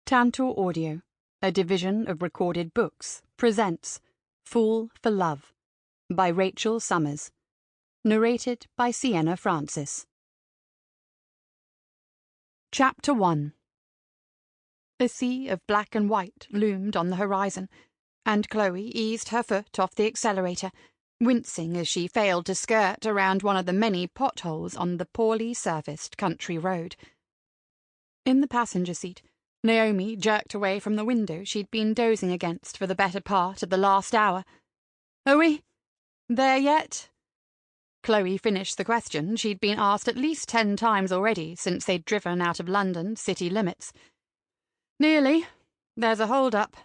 Tantor Audio, a division of Recorded Books, presents Fool for Love by Rachael Sommers. Narrated by Sienna Francis. Chapter 1. A sea of black and white loomed on the horizon, and Chloe eased her foot off the accelerator, wincing as she failed to skirt around one of the many potholes on the poorly serviced country road. In the passenger seat, Naomi jerked away from the window she'd been dozing against for the better part of the last hour. "Are we there yet?" Chloe finished the question she'd been asked at least 10 times already since they'd driven out of London's city limits. "Nearly. There's a hold-up."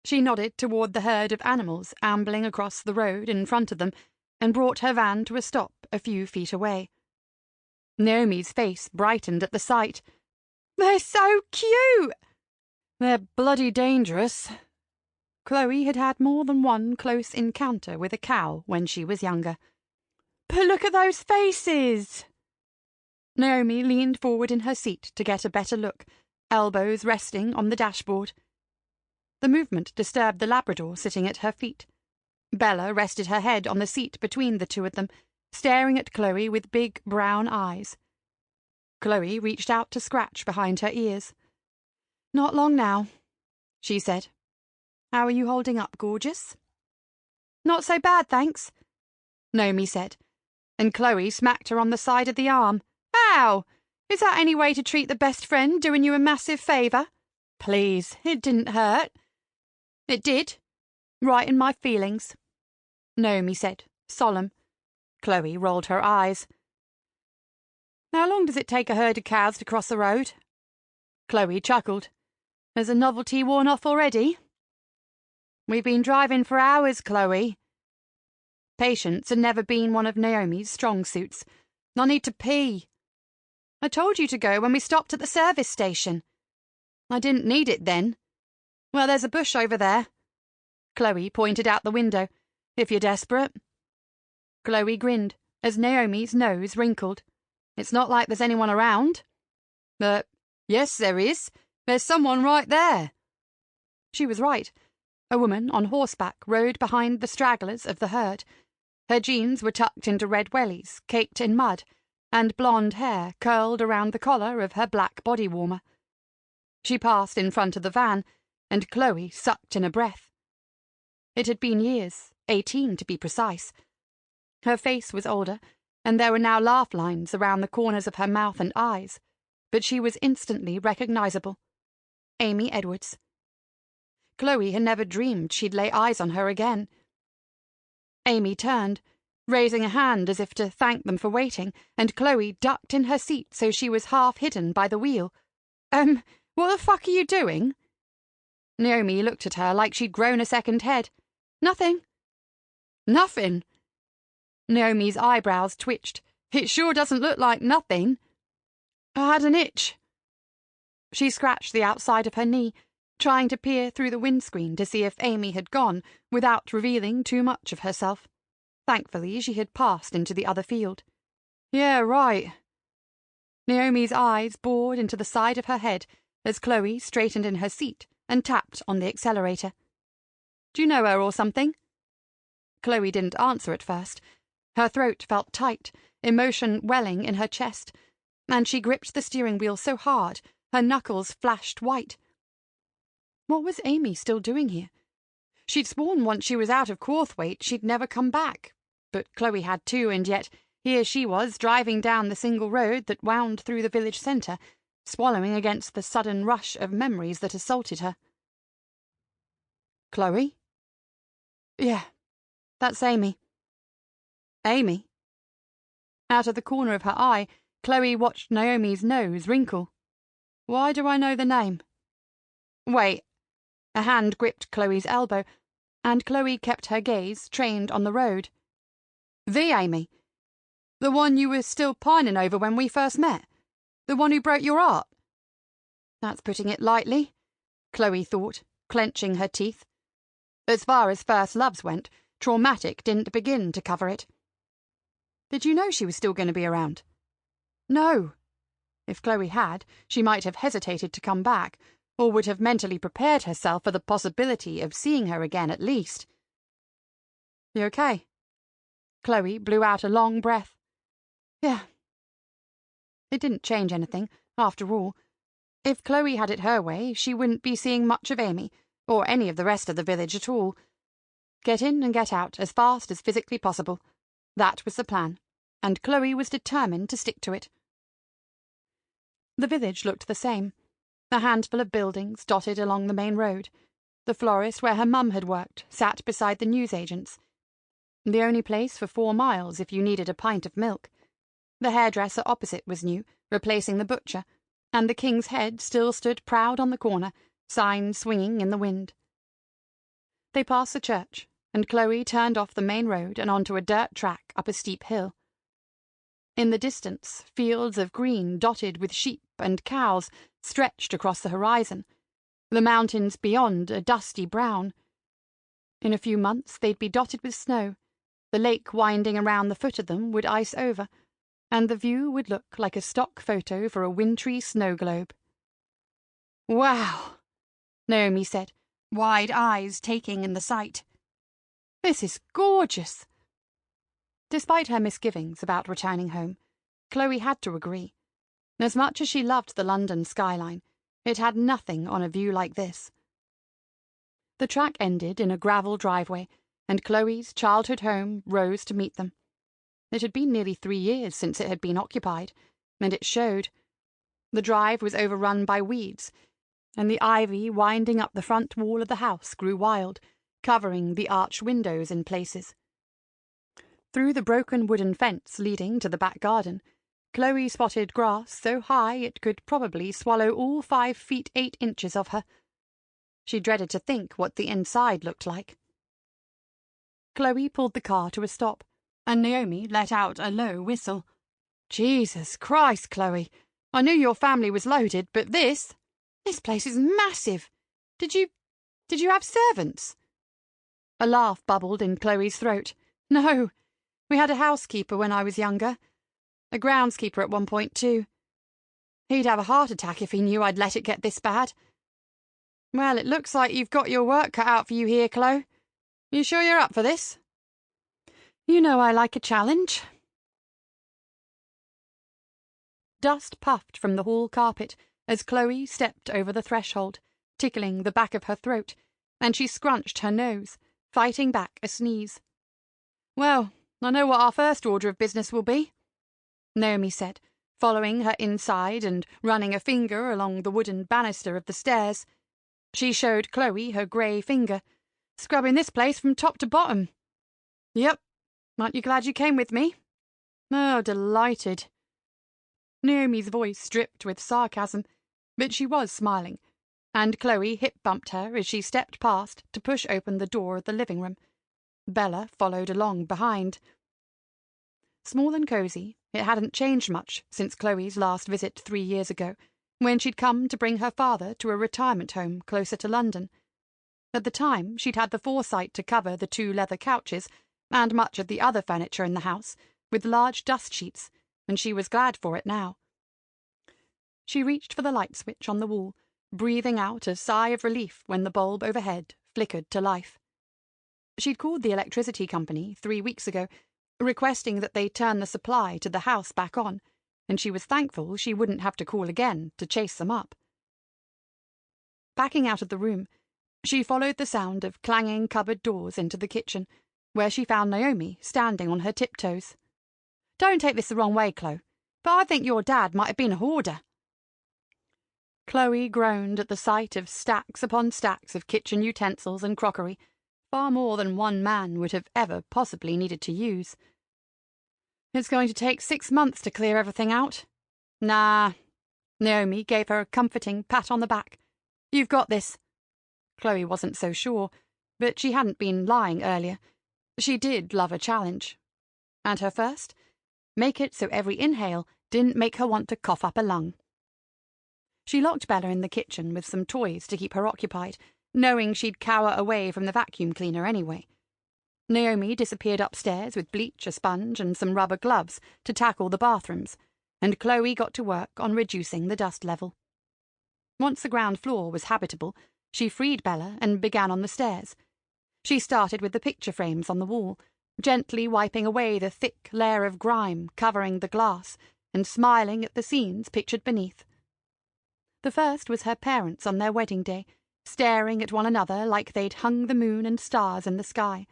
She nodded toward the herd of animals ambling across the road in front of them and brought her van to a stop a few feet away. Naomi's face brightened at the sight. "They're so cute!" "They're bloody dangerous." Chloe had had more than one close encounter with a cow when she was younger. "But look at those faces!" Naomi leaned forward in her seat to get a better look, elbows resting on the dashboard. The movement disturbed the Labrador sitting at her feet. Bella rested her head on the seat between the two of them, staring at Chloe with big brown eyes. Chloe reached out to scratch behind her ears. "Not long now," she said. "How are you holding up, gorgeous?" "Not so bad, thanks," Naomi said, and Chloe smacked her on the side of the arm. "Ow! Is that any way to treat the best friend doing you a massive favour? Please, it didn't hurt." "It did. Right in my feelings," Naomi said, solemn. Chloe rolled her eyes. "How long does it take a herd of cows to cross the road?" Chloe chuckled. "Has the novelty worn off already?" "We've been driving for hours, Chloe." Patience had never been one of Naomi's strong suits. "I need to pee." "I told you to go when we stopped at the service station." "I didn't need it then." "Well, there's a bush over there." Chloe pointed out the window. "If you're desperate." Chloe grinned as Naomi's nose wrinkled. "It's not like there's anyone around." "But yes, there is. There's someone right there." She was right. A woman on horseback rode behind the stragglers of the herd. Her jeans were tucked into red wellies, caked in mud, and blonde hair curled around the collar of her black body warmer. She passed in front of the van, and Chloe sucked in a breath. It had been years, 18 to be precise. Her face was older, and there were now laugh lines around the corners of her mouth and eyes, but she was instantly recognizable. Amy Edwards. Chloe had never dreamed she'd lay eyes on her again. Amy turned, raising a hand as if to thank them for waiting, and Chloe ducked in her seat so she was half hidden by the wheel. What the fuck are you doing?" Naomi looked at her like she'd grown a second head. "Nothing." "Nothing?" Naomi's eyebrows twitched. "It sure doesn't look like nothing." "I had an itch." She scratched the outside of her knee, trying to peer through the windscreen to see if Amy had gone without revealing too much of herself. Thankfully, she had passed into the other field. "Yeah, right." Naomi's eyes bored into the side of her head as Chloe straightened in her seat and tapped on the accelerator. "Do you know her or something?" Chloe didn't answer at first. Her throat felt tight, emotion welling in her chest, and she gripped the steering wheel so hard her knuckles flashed white. What was Amy still doing here? She'd sworn once she was out of Corthwaite she'd never come back, but Chloe had too, and yet here she was driving down the single road that wound through the village centre, swallowing against the sudden rush of memories that assaulted her. "Chloe?" "Yeah, that's Amy." "Amy?" Out of the corner of her eye, Chloe watched Naomi's nose wrinkle. "Why do I know the name?" "Wait." A hand gripped Chloe's elbow, and Chloe kept her gaze trained on the road. "The Amy? The one you were still pining over when we first met? The one who broke your heart?" "That's putting it lightly," Chloe thought, clenching her teeth. As far as first loves went, traumatic didn't begin to cover it. "Did you know she was still going to be around?" "No." If Chloe had, she might have hesitated to come back, or would have mentally prepared herself for the possibility of seeing her again at least. "You okay?" Chloe blew out a long breath. "Yeah." It didn't change anything, after all. If Chloe had it her way, she wouldn't be seeing much of Amy, or any of the rest of the village at all. Get in and get out as fast as physically possible. That was the plan, and Chloe was determined to stick to it. The village looked the same. A handful of buildings dotted along the main road. The florist where her mum had worked sat beside the newsagent's. The only place for 4 miles if you needed a pint of milk. The hairdresser opposite was new, replacing the butcher, and the King's Head still stood proud on the corner, sign swinging in the wind. They passed the church, and Chloe turned off the main road and onto a dirt track up a steep hill. In the distance, fields of green dotted with sheep and cows stretched across the horizon, the mountains beyond a dusty brown. In a few months they'd be dotted with snow, the lake winding around the foot of them would ice over, and the view would look like a stock photo for a wintry snow globe. "Wow," Naomi said, wide eyes taking in the sight. "This is gorgeous." Despite her misgivings about returning home, Chloe had to agree. As much as she loved the London skyline, it had nothing on a view like this. The track ended in a gravel driveway, and Chloe's childhood home rose to meet them. It had been nearly 3 years since it had been occupied, and it showed. The drive was overrun by weeds, and the ivy winding up the front wall of the house grew wild, covering the arched windows in places. Through the broken wooden fence leading to the back garden, Chloe spotted grass so high it could probably swallow all 5 feet 8 inches of her. She dreaded to think what the inside looked like. Chloe pulled the car to a stop, and Naomi let out a low whistle. "Jesus Christ, Chloe! I knew your family was loaded, but this place is massive. Did you have servants?" A laugh bubbled in Chloe's throat. "No. We had a housekeeper when I was younger. A groundskeeper at one point, too. He'd have a heart attack if he knew I'd let it get this bad. Well, it looks like you've got your work cut out for you here, Chloe. You sure you're up for this? You know I like a challenge." Dust puffed from the hall carpet as Chloe stepped over the threshold, tickling the back of her throat, and she scrunched her nose, fighting back a sneeze. "Well, I know what our first order of business will be," Naomi said, following her inside and running a finger along the wooden banister of the stairs. She showed Chloe her grey finger. "Scrubbing this place from top to bottom." "Yep. Aren't you glad you came with me?" "Oh, delighted." Naomi's voice dripped with sarcasm, but she was smiling, and Chloe hip-bumped her as she stepped past to push open the door of the living room. Bella followed along behind. Small and cosy, it hadn't changed much since Chloe's last visit 3 years ago, when she'd come to bring her father to a retirement home closer to London. At the time, she'd had the foresight to cover the 2 leather couches and much of the other furniture in the house with large dust sheets, and she was glad for it now. She reached for the light switch on the wall, breathing out a sigh of relief when the bulb overhead flickered to life. She'd called the electricity company 3 weeks ago, requesting that they turn the supply to the house back on, and she was thankful she wouldn't have to call again to chase them up. Backing out of the room, she followed the sound of clanging cupboard doors into the kitchen, where she found Naomi standing on her tiptoes. "Don't take this the wrong way, Chloe, but I think your dad might have been a hoarder." Chloe groaned at the sight of stacks upon stacks of kitchen utensils and crockery, far more than one man would have ever possibly needed to use. "It's going to take 6 months to clear everything out." "Nah." Naomi gave her a comforting pat on the back. "You've got this." Chloe wasn't so sure, but she hadn't been lying earlier. She did love a challenge. And her first? Make it so every inhale didn't make her want to cough up a lung. She locked Bella in the kitchen with some toys to keep her occupied, knowing she'd cower away from the vacuum cleaner anyway. Naomi disappeared upstairs with bleach, a sponge, and some rubber gloves to tackle the bathrooms, and Chloe got to work on reducing the dust level. Once the ground floor was habitable, she freed Bella and began on the stairs. She started with the picture frames on the wall, gently wiping away the thick layer of grime covering the glass and smiling at the scenes pictured beneath. The first was her parents on their wedding day, staring at one another like they'd hung the moon and stars in the sky,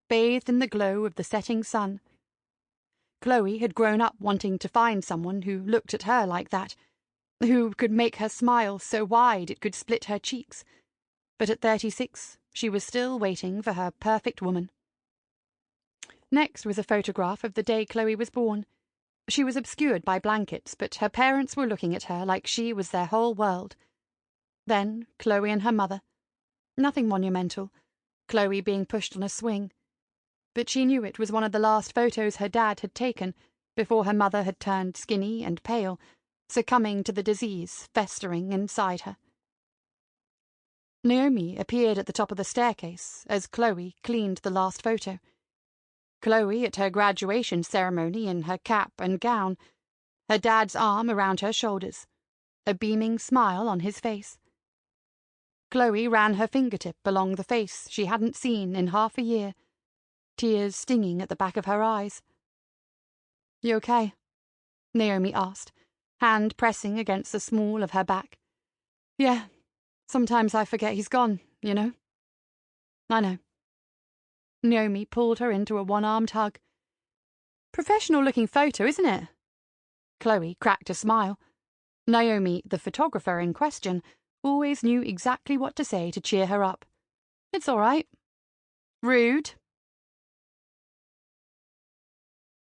bathed in the glow of the setting sun. Chloe had grown up wanting to find someone who looked at her like that, who could make her smile so wide it could split her cheeks. But at 36, she was still waiting for her perfect woman. Next was a photograph of the day Chloe was born. She was obscured by blankets, but her parents were looking at her like she was their whole world. Then Chloe and her mother. Nothing monumental, Chloe being pushed on a swing. But she knew it was one of the last photos her dad had taken before her mother had turned skinny and pale, succumbing to the disease festering inside her. Naomi appeared at the top of the staircase as Chloe cleaned the last photo. Chloe at her graduation ceremony in her cap and gown, her dad's arm around her shoulders, a beaming smile on his face. Chloe ran her fingertip along the face she hadn't seen in half a year, tears stinging at the back of her eyes. "You okay?" Naomi asked, hand pressing against the small of her back. "Yeah, sometimes I forget he's gone, you know." "I know." Naomi pulled her into a one-armed hug. "Professional-looking photo, isn't it?" Chloe cracked a smile. Naomi, the photographer in question, always knew exactly what to say to cheer her up. "It's all right." "Rude."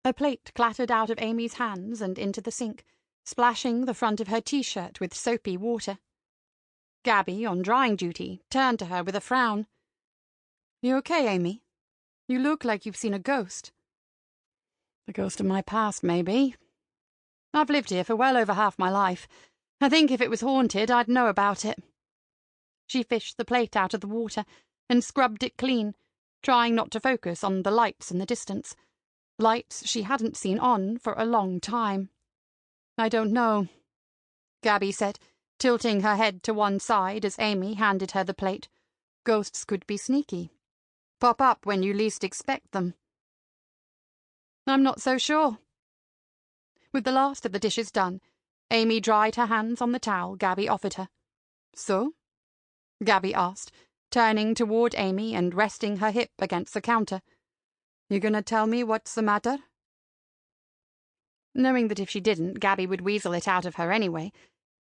A plate clattered out of Amy's hands and into the sink, splashing the front of her T-shirt with soapy water. Gabby, on drying duty, turned to her with a frown. "You okay, Amy? You look like you've seen a ghost." "The ghost of my past, maybe. I've lived here for well over half my life. I think if it was haunted, I'd know about it." She fished the plate out of the water and scrubbed it clean, trying not to focus on the lights in the distance. Lights she hadn't seen on for a long time. "I don't know," Gabby said, tilting her head to one side as Amy handed her the plate. "Ghosts could be sneaky. Pop up when you least expect them." "I'm not so sure." With the last of the dishes done, Amy dried her hands on the towel Gabby offered her. "So?" Gabby asked, turning toward Amy and resting her hip against the counter. "You gonna tell me what's the matter?" Knowing that if she didn't, Gabby would weasel it out of her anyway,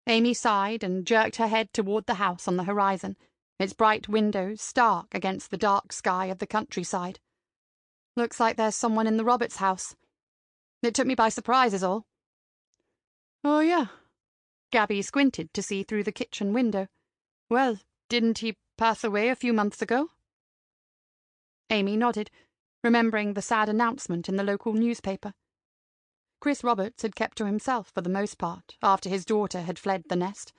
Amy sighed and jerked her head toward the house on the horizon, its bright windows stark against the dark sky of the countryside. "Looks like there's someone in the Roberts house. It took me by surprise is all." "Oh, yeah." Gabby squinted to see through the kitchen window. "Well, didn't he pass away a few months ago?" Amy nodded, remembering the sad announcement in the local newspaper. Chris Roberts had kept to himself for the most part after his daughter had fled the nest,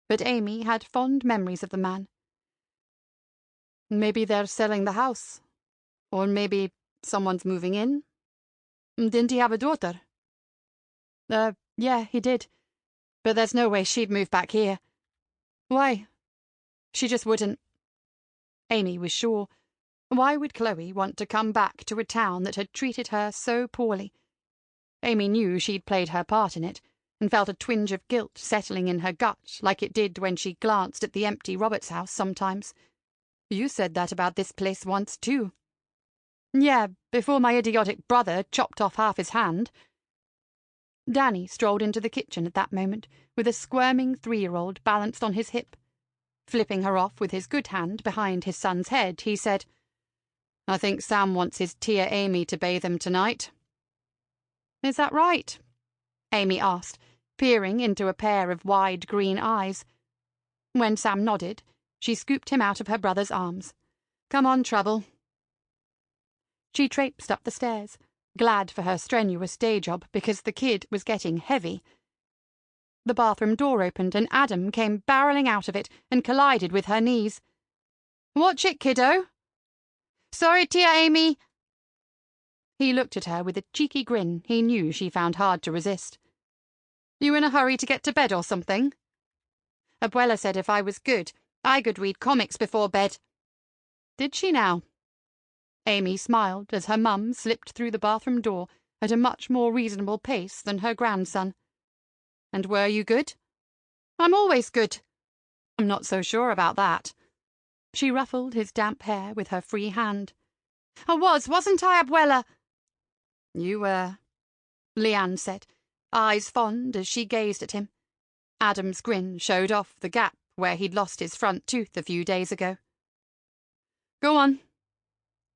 but Amy had fond memories of the man. "Maybe they're selling the house. Or maybe someone's moving in. Didn't he have a daughter?" Yeah, he did. But there's no way she'd move back here." "Why?" "She just wouldn't." Amy was sure. Why would Chloe want to come back to a town that had treated her so poorly? Amy knew she'd played her part in it, and felt a twinge of guilt settling in her gut like it did when she glanced at the empty Roberts house sometimes. "You said that about this place once, too." "Yeah, before my idiotic brother chopped off half his hand." Danny strolled into the kitchen at that moment, with a squirming 3-year-old balanced on his hip. Flipping her off with his good hand behind his son's head, he said, "I think Sam wants his Tia Amy to bathe him tonight." "Is that right?" Amy asked, peering into a pair of wide green eyes. When Sam nodded, she scooped him out of her brother's arms. "Come on, Trouble." She traipsed up the stairs, glad for her strenuous day job because the kid was getting heavy. The bathroom door opened and Adam came barreling out of it and collided with her knees. "Watch it, kiddo." "Sorry, Tia Amy." He looked at her with a cheeky grin he knew she found hard to resist. "You in a hurry to get to bed or something?" Abuela said if I was good, I could read comics before bed." "Did she now?" Amy smiled as her mum slipped through the bathroom door at a much more reasonable pace than her grandson. "And were you good?" "I'm always good." "I'm not so sure about that." She ruffled his damp hair with her free hand. "I wasn't I, Abuela?" "You were," Leanne said, eyes fond as she gazed at him. Adam's grin showed off the gap where he'd lost his front tooth a few days ago. "Go on."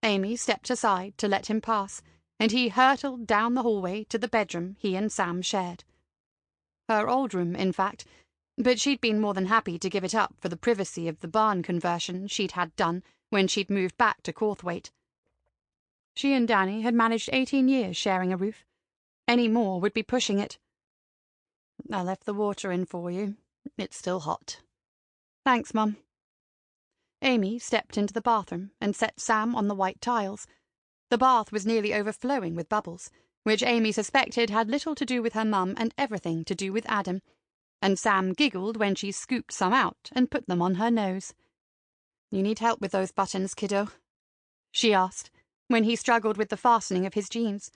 Amy stepped aside to let him pass, and he hurtled down the hallway to the bedroom he and Sam shared. Her old room, in fact, but she'd been more than happy to give it up for the privacy of the barn conversion she'd had done when she'd moved back to Corthwaite. She and Danny had managed 18 years sharing a roof. Any more would be pushing it. "I left the water in for you. It's still hot." "Thanks, Mum." Amy stepped into the bathroom and set Sam on the white tiles. The bath was nearly overflowing with bubbles, which Amy suspected had little to do with her mum and everything to do with Adam, and Sam giggled when she scooped some out and put them on her nose. "You need help with those buttons, kiddo?" she asked, when he struggled with the fastening of his jeans.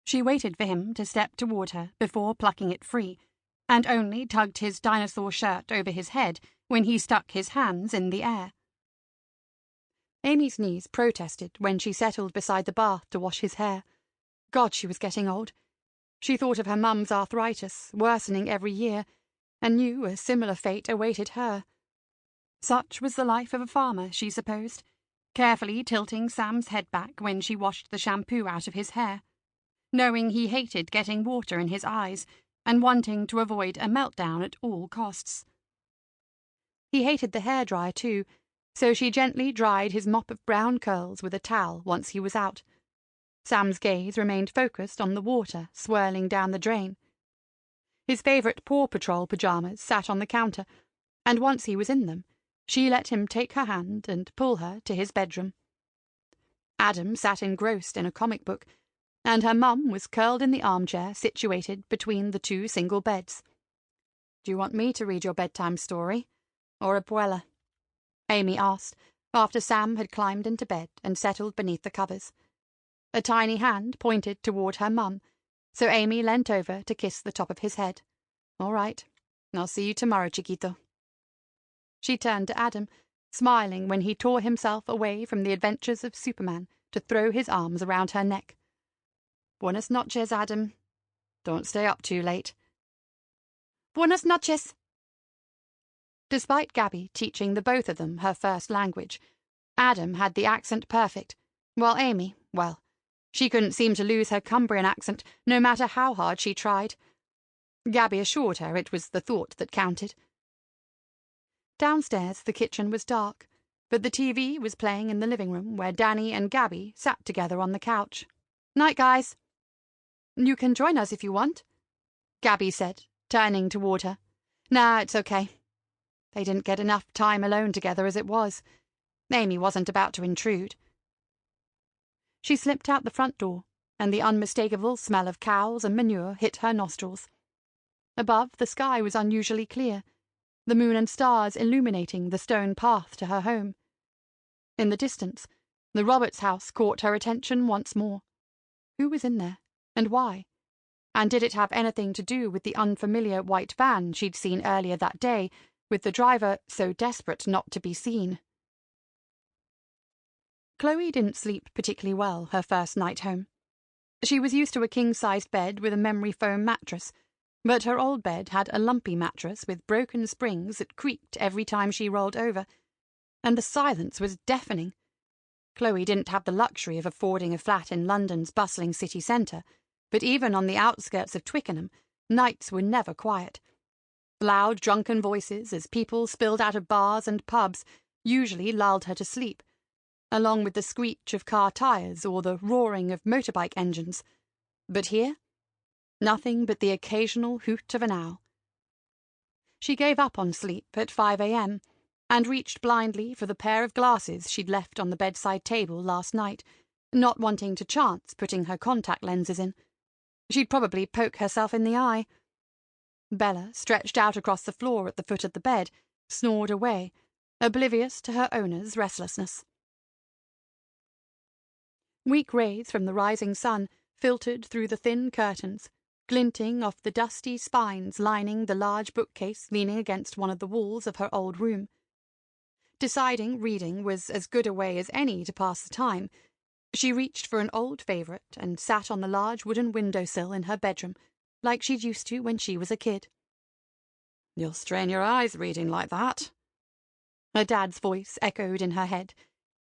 She waited for him to step toward her before plucking it free, and only tugged his dinosaur shirt over his head when he stuck his hands in the air. Amy's knees protested when she settled beside the bath to wash his hair. God, she was getting old. She thought of her mum's arthritis, worsening every year, and knew a similar fate awaited her. Such was the life of a farmer, she supposed, carefully tilting Sam's head back when she washed the shampoo out of his hair, knowing he hated getting water in his eyes and wanting to avoid a meltdown at all costs. He hated the hairdryer too, so she gently dried his mop of brown curls with a towel once he was out. Sam's gaze remained focused on the water swirling down the drain. His favourite Paw Patrol pyjamas sat on the counter, and once he was in them, she let him take her hand and pull her to his bedroom. Adam sat engrossed in a comic book, and her mum was curled in the armchair situated between the two single beds. "Do you want me to read your bedtime story, or Abuela?" Amy asked, after Sam had climbed into bed and settled beneath the covers. A tiny hand pointed toward her mum, so Amy leant over to kiss the top of his head. "All right. I'll see you tomorrow, chiquito." She turned to Adam, smiling when he tore himself away from the adventures of Superman to throw his arms around her neck. "Buenas noches, Adam. Don't stay up too late." "Buenas noches." Despite Gabby teaching the both of them her first language, Adam had the accent perfect, while Amy, well, she couldn't seem to lose her Cumbrian accent no matter how hard she tried. Gabby assured her it was the thought that counted. Downstairs the kitchen was dark, but the TV was playing in the living room where Danny and Gabby sat together on the couch. "Night, guys." "You can join us if you want," Gabby said, turning toward her. "Nah, it's okay." They didn't get enough time alone together as it was. Amy wasn't about to intrude. She slipped out the front door, and the unmistakable smell of cows and manure hit her nostrils. Above, the sky was unusually clear, the moon and stars illuminating the stone path to her home. In the distance, the Roberts house caught her attention once more. Who was in there, and why? And did it have anything to do with the unfamiliar white van she'd seen earlier that day, with the driver so desperate not to be seen? Chloe didn't sleep particularly well her first night home. She was used to a king-sized bed with a memory foam mattress, but her old bed had a lumpy mattress with broken springs that creaked every time she rolled over, and the silence was deafening. Chloe didn't have the luxury of affording a flat in London's bustling city centre, but even on the outskirts of Twickenham, nights were never quiet. Loud, drunken voices as people spilled out of bars and pubs usually lulled her to sleep, along with the screech of car tyres or the roaring of motorbike engines. But here, nothing but the occasional hoot of an owl. She gave up on sleep at 5 a.m. and reached blindly for the pair of glasses she'd left on the bedside table last night, not wanting to chance putting her contact lenses in. She'd probably poke herself in the eye. Bella, stretched out across the floor at the foot of the bed, snored away, oblivious to her owner's restlessness. Weak rays from the rising sun filtered through the thin curtains, glinting off the dusty spines lining the large bookcase leaning against one of the walls of her old room. Deciding reading was as good a way as any to pass the time, she reached for an old favourite and sat on the large wooden windowsill in her bedroom, like she'd used to when she was a kid. "You'll strain your eyes reading like that." Her dad's voice echoed in her head,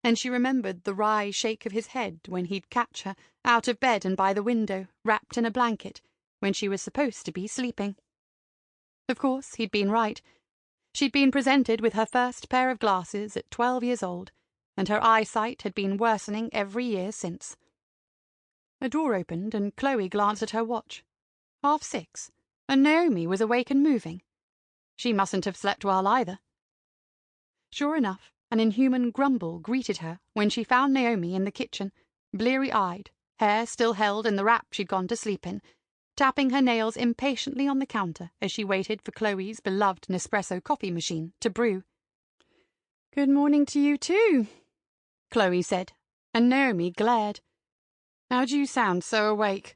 and she remembered the wry shake of his head when he'd catch her out of bed and by the window, wrapped in a blanket, when she was supposed to be sleeping. Of course, he'd been right. She'd been presented with her first pair of glasses at 12 years old, and her eyesight had been worsening every year since. A door opened, and Chloe glanced at her watch. 6:30, and Naomi was awake and moving. She mustn't have slept well either. Sure enough, an inhuman grumble greeted her when she found Naomi in the kitchen, bleary-eyed, hair still held in the wrap she'd gone to sleep in, tapping her nails impatiently on the counter as she waited for Chloe's beloved Nespresso coffee machine to brew. "Good morning to you too," Chloe said, and Naomi glared. "How do you sound so awake?"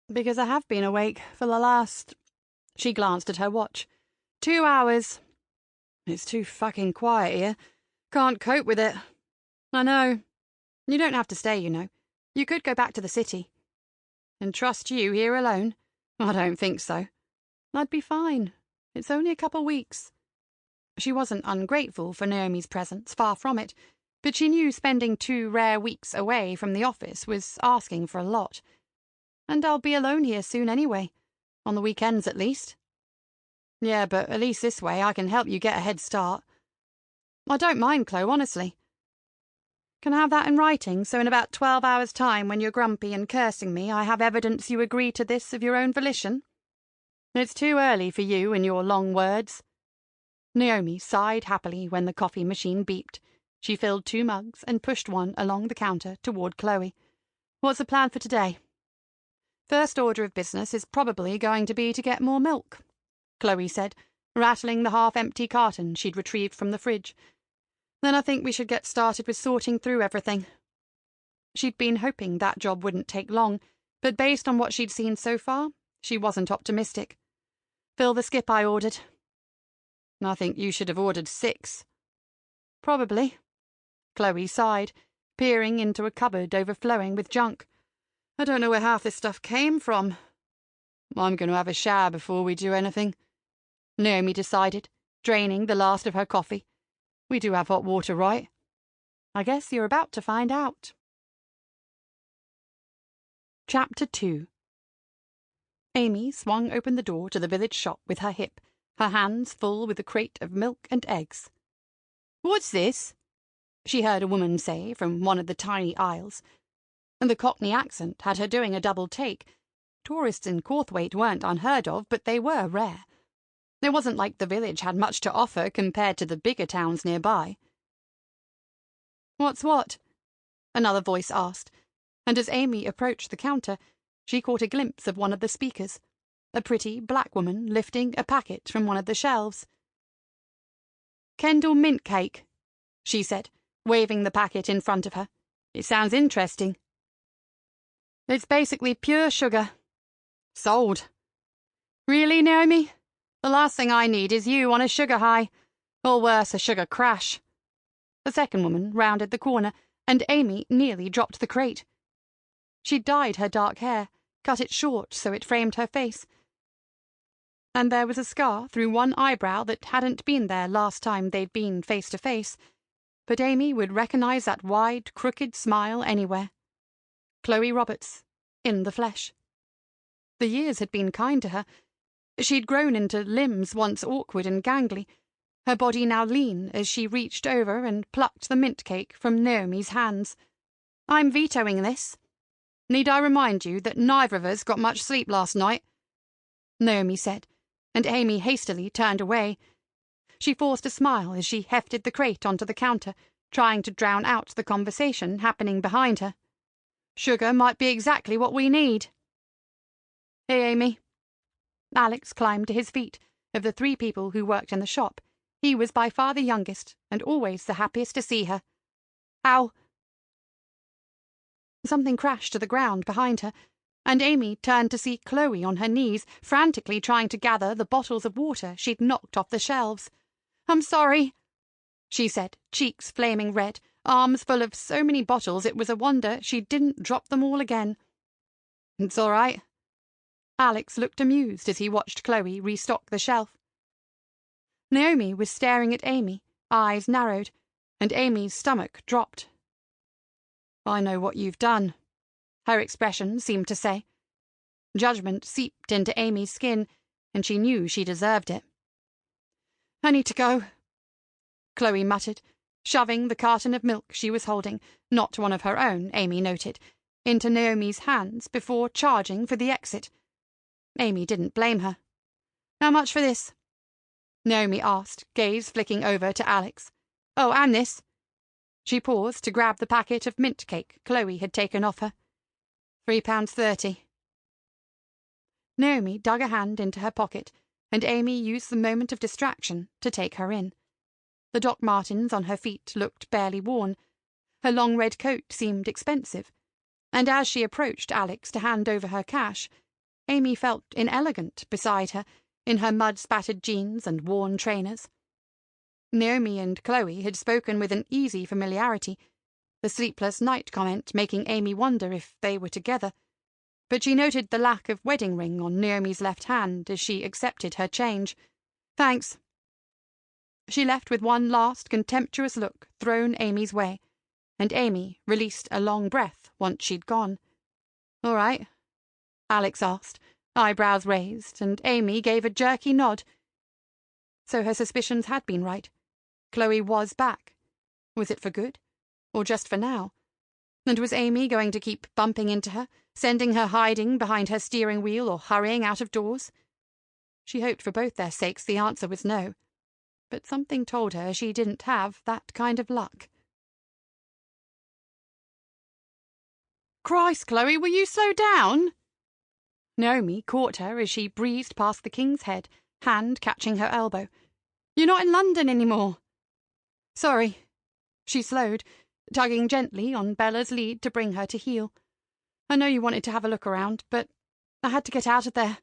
"Because I have been awake for the last—" She glanced at her watch. 2 hours. "It's too fucking quiet here. Can't cope with it." "I know. You don't have to stay, you know. You could go back to the city." "And trust you here alone? I don't think so." "I'd be fine. It's only a couple weeks." She wasn't ungrateful for Naomi's presence, far from it, but she knew spending 2 rare weeks away from the office was asking for a lot. "And I'll be alone here soon anyway. On the weekends, at least." "Yeah, but at least this way I can help you get a head start." "I don't mind, Chloe, honestly." "Can I have that in writing, so in about 12 hours' time, when you're grumpy and cursing me, I have evidence you agree to this of your own volition?" "It's too early for you and your long words." Naomi sighed happily when the coffee machine beeped. She filled 2 mugs and pushed one along the counter toward Chloe. "What's the plan for today?" "First order of business is probably going to be to get more milk," Chloe said, rattling the half-empty carton she'd retrieved from the fridge. "Then I think we should get started with sorting through everything." She'd been hoping that job wouldn't take long, but based on what she'd seen so far, she wasn't optimistic. "Fill the skip I ordered." "I think you should have ordered 6. "Probably." Chloe sighed, peering into a cupboard overflowing with junk. "I don't know where half this stuff came from." "I'm going to have a shower before we do anything," Naomi decided, draining the last of her coffee. "We do have hot water, right?" "I guess you're about to find out." Chapter 2. Amy swung open the door to the village shop with her hip, her hands full with a crate of milk and eggs. "What's this?" she heard a woman say from one of the tiny aisles. And the Cockney accent had her doing a double take. Tourists in Corthwaite weren't unheard of, but they were rare. It wasn't like the village had much to offer compared to the bigger towns nearby. "What's what?" another voice asked, and as Amy approached the counter, she caught a glimpse of one of the speakers, a pretty black woman lifting a packet from one of the shelves. "Kendal mint cake," she said, waving the packet in front of her. "It sounds interesting." "It's basically pure sugar." "Sold." "Really, Naomi? The last thing I need is you on a sugar high, or worse, a sugar crash." The second woman rounded the corner, and Amy nearly dropped the crate. She'd dyed her dark hair, cut it short so it framed her face, and there was a scar through one eyebrow that hadn't been there last time they'd been face to face, but Amy would recognize that wide, crooked smile anywhere. Chloe Roberts, in the flesh. The years had been kind to her. She'd grown into limbs once awkward and gangly, her body now lean as she reached over and plucked the mint cake from Naomi's hands. "I'm vetoing this. Need I remind you that neither of us got much sleep last night?" Naomi said, and Amy hastily turned away. She forced a smile as she hefted the crate onto the counter, trying to drown out the conversation happening behind her. "Sugar might be exactly what we need." "Hey, Amy." Alex climbed to his feet. Of the 3 people who worked in the shop, he was by far the youngest and always the happiest to see her. Ow! Something crashed to the ground behind her, and Amy turned to see Chloe on her knees, frantically trying to gather the bottles of water she'd knocked off the shelves. "I'm sorry," she said, cheeks flaming red, arms full of so many bottles it was a wonder she didn't drop them all again. "It's all right." Alex looked amused as he watched Chloe restock the shelf. Naomi was staring at Amy, eyes narrowed, and Amy's stomach dropped. "I know what you've done," her expression seemed to say. Judgment seeped into Amy's skin, and she knew she deserved it. "I need to go," Chloe muttered, shoving the carton of milk she was holding, not one of her own, Amy noted, into Naomi's hands before charging for the exit. Amy didn't blame her. "How much for this?" Naomi asked, gaze flicking over to Alex. "Oh, and this." She paused to grab the packet of mint cake Chloe had taken off her. £3.30. Naomi dug a hand into her pocket, and Amy used the moment of distraction to take her in. The Doc Martens on her feet looked barely worn. Her long red coat seemed expensive, and as she approached Alex to hand over her cash, Amy felt inelegant beside her, in her mud-spattered jeans and worn trainers. Naomi and Chloe had spoken with an easy familiarity, the sleepless night comment making Amy wonder if they were together, but she noted the lack of wedding ring on Naomi's left hand as she accepted her change. "Thanks." She left with one last contemptuous look thrown Amy's way, and Amy released a long breath once she'd gone. "All right?" Alex asked, eyebrows raised, and Amy gave a jerky nod. So her suspicions had been right. Chloe was back. Was it for good? Or just for now? And was Amy going to keep bumping into her, sending her hiding behind her steering wheel or hurrying out of doors? She hoped for both their sakes the answer was no. But something told her she didn't have that kind of luck. "Christ, Chloe, will you slow down?" Naomi caught her as she breezed past the King's Head, hand catching her elbow. "You're not in London anymore." "Sorry." She slowed, tugging gently on Bella's lead to bring her to heel. "I know you wanted to have a look around, but I had to get out of there."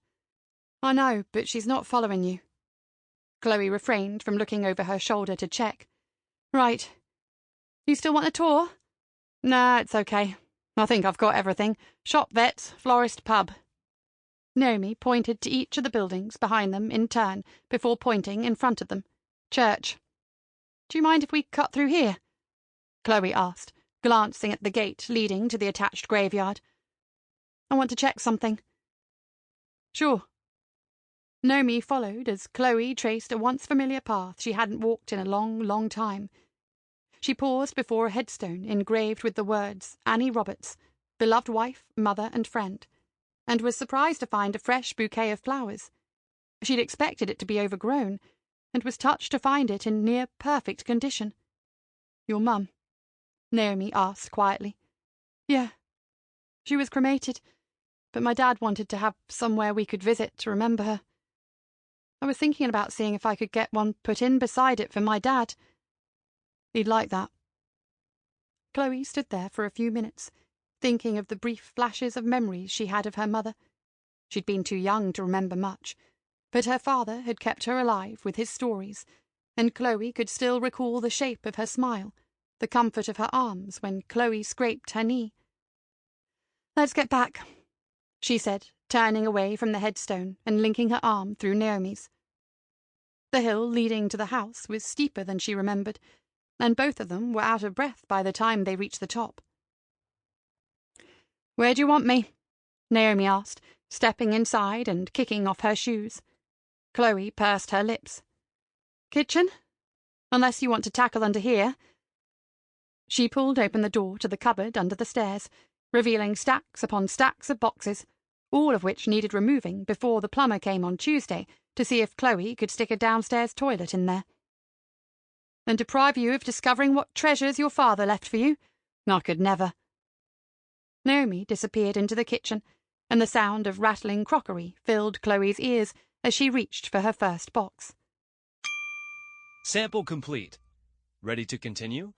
"I know, but she's not following you." Chloe refrained from looking over her shoulder to check. "Right. You still want a tour?" "Nah, it's okay. I think I've got everything. Shop, vets, florist, pub." Naomi pointed to each of the buildings behind them in turn before pointing in front of them. "Church." "Do you mind if we cut through here?" Chloe asked, glancing at the gate leading to the attached graveyard. "I want to check something." "Sure." Naomi followed as Chloe traced a once familiar path she hadn't walked in a long, long time. She paused before a headstone engraved with the words Annie Roberts, beloved wife, mother, and friend, and was surprised to find a fresh bouquet of flowers. She'd expected it to be overgrown, and was touched to find it in near perfect condition. "Your mum?" Naomi asked quietly. "Yeah. She was cremated, but my dad wanted to have somewhere we could visit to remember her. I was thinking about seeing if I could get one put in beside it for my dad. He'd like that." Chloe stood there for a few minutes, thinking of the brief flashes of memories she had of her mother. She'd been too young to remember much, but her father had kept her alive with his stories, and Chloe could still recall the shape of her smile, the comfort of her arms when Chloe scraped her knee. "Let's get back," she said, turning away from the headstone and linking her arm through Naomi's. The hill leading to the house was steeper than she remembered, and both of them were out of breath by the time they reached the top. "Where do you want me?" Naomi asked, stepping inside and kicking off her shoes. Chloe pursed her lips. "Kitchen? Unless you want to tackle under here." She pulled open the door to the cupboard under the stairs, revealing stacks upon stacks of boxes, all of which needed removing before the plumber came on Tuesday to see if Chloe could stick a downstairs toilet in there. "And deprive you of discovering what treasures your father left for you? I could never." Naomi disappeared into the kitchen, and the sound of rattling crockery filled Chloe's ears as she reached for her first box. Sample complete. Ready to continue?